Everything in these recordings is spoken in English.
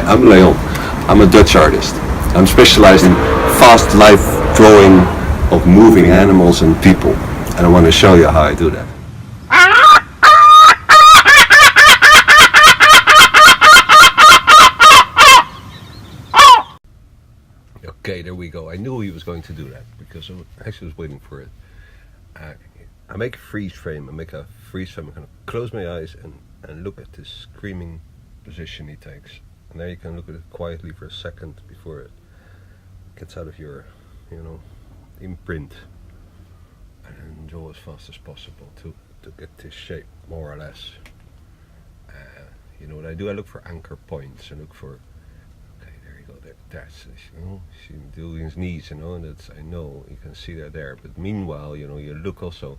I'm Leon. I'm a Dutch artist. I'm specialized in fast life drawing of moving animals and people. And I want to show you how I do that. Okay, there we go. I knew he was going to do that because I actually was waiting for it. I make a freeze frame. I'm going to close my eyes and look at this screaming position he takes. And there you can look at it quietly for a second before it gets out of your, imprint. And then draw as fast as possible to get this shape, more or less. What I do, I look for anchor points. I look for, that's, see him doing his knees, and that's, I know you can see that there. But meanwhile, you look also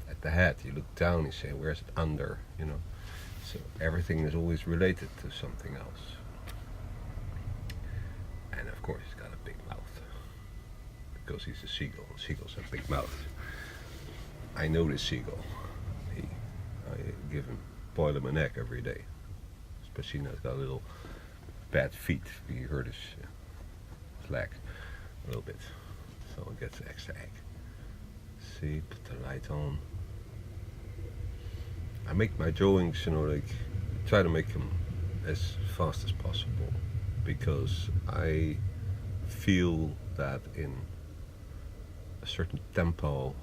at the head. You look down, you say, where's it under, So everything is always related to something else. And of course he's got a big mouth, because he's a seagull. Seagulls have big mouths. I know this seagull. I boil him an egg every day. Especially now he's got a little bad feet. You heard his leg a little bit, so it gets an extra egg. See, put the light on. I make my drawings, try to make them as fast as possible, because I feel that in a certain tempo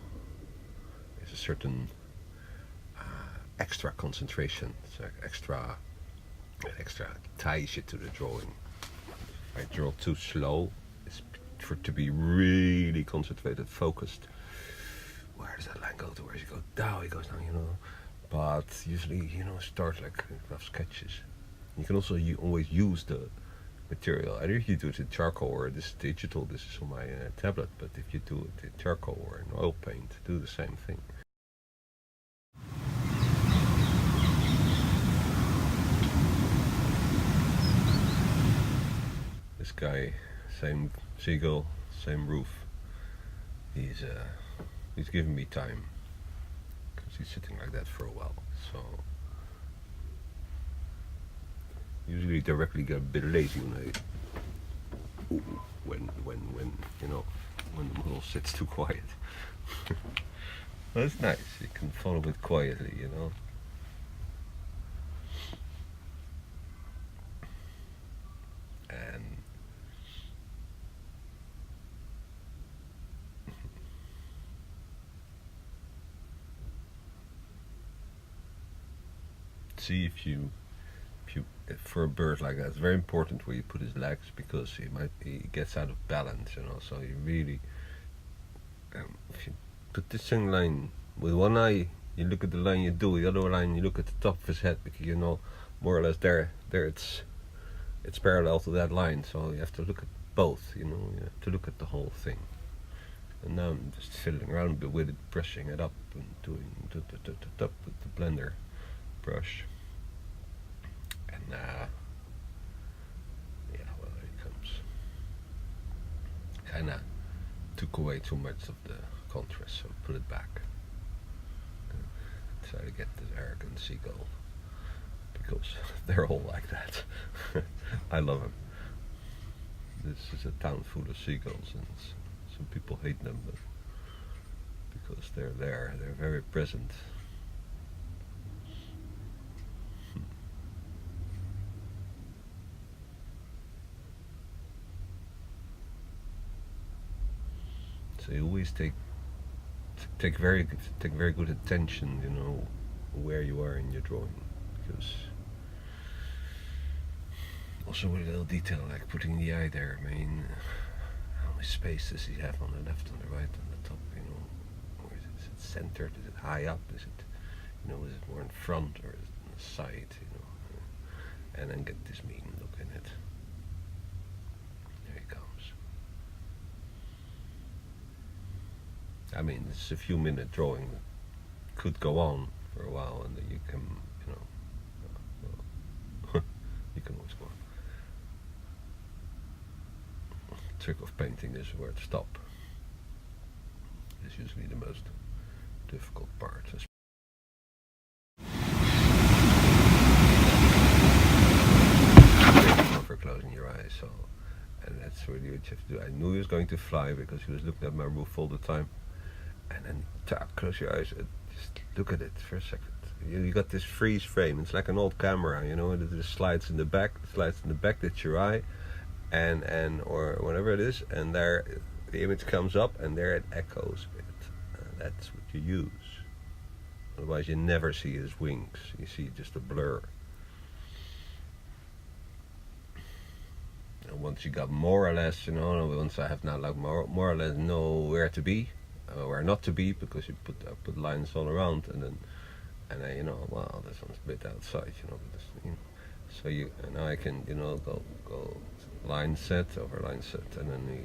is a certain extra concentration. So extra ties you to the drawing. If I draw too slow, it's for it to be really concentrated, focused. Where does that line go to? Where does he go down? He goes down, But usually, start like rough sketches. You can also always use the material. Either if you do it in charcoal or this digital. This is on my tablet. But if you do it in charcoal or in oil paint, do the same thing. This guy, same seagull, same roof. He's giving me time, because he's sitting like that for a while. So usually directly get a bit lazy when the model sits too quiet. But it's nice. You can follow it quietly, And see if you for a bird like that, it's very important where you put his legs, because he gets out of balance, so you really if you put this thing line with one eye, you look at the line you do, the other line you look at the top of his head, because more or less there it's parallel to that line, so you have to look at both, you have to look at the whole thing. And now I'm just fiddling around a bit with it, brushing it up and doing with the blender brush. And well, there he comes. Kinda took away too much of the contrast, so put it back. Try to get this arrogant seagull, because they're all like that. I love them. This is a town full of seagulls, and some people hate them, but because they're there, they're very present. So you always take very good attention, where you are in your drawing, because also with a little detail like putting the eye there. I mean, how much space does he have on the left, on the right, on the top? Or is it centered? Is it high up? Is it, is it more in front, or is it on the side? And then get this mean look in it. There he comes. I mean, it's a few minute drawing. Could go on for a while, and then you can, you can always go on. Trick of painting is where to stop. It's usually the most difficult part. that's really what you have to do. I knew he was going to fly because he was looking at my roof all the time. And then close your eyes and just look at it for a second. You got this freeze frame. It's like an old camera, you know. It just slides in the back. That's your eye, and or whatever it is. And there, the image comes up, and there it echoes it. That's what you use. Otherwise, you never see his wings. You see just a blur. And once you got more or less, you know, once I have now like more or less know where to be, where not to be, because you put lines all around, and I, you know, well, this one's a bit outside, you know, so now I can, you know, go line set over line set, and then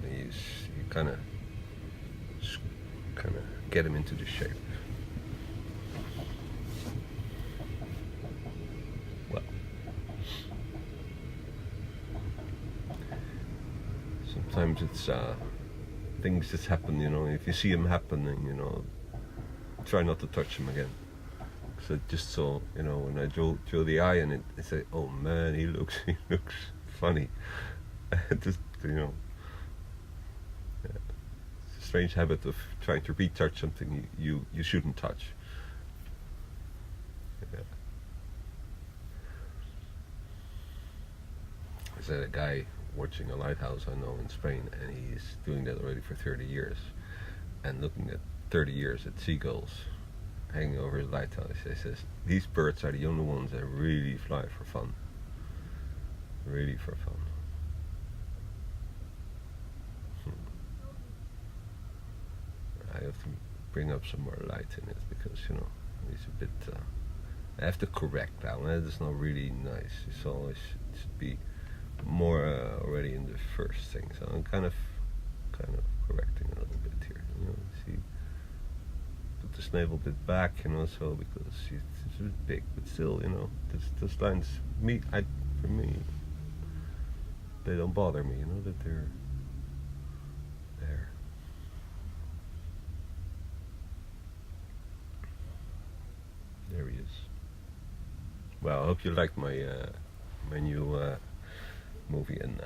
you kind of get them into the shape. Well, sometimes it's things just happen, you know. If you see them happening, you know, try not to touch them again. So just so, you know, when I drew the eye in it, I say, oh man, he looks funny. Just, you know, yeah. It's a strange habit of trying to retouch something you shouldn't touch. Yeah. There's a guy watching a lighthouse I know in Spain, and he's doing that already for 30 years, and looking at 30 years at seagulls hanging over his lighthouse. He says, these birds are the only ones that really fly for fun. Really for fun. I have to bring up some more light in it, because, you know, it's a bit, I have to correct that one. It's not really nice. It's always, it should be more already in the first thing. So I'm kind of correcting a little bit here, you know. See, put the navel a bit back, you know, so because it's a bit big, but still, you know, those lines, for me, they don't bother me, you know, that they're there. There he is. Well, I hope you liked my my new movie, and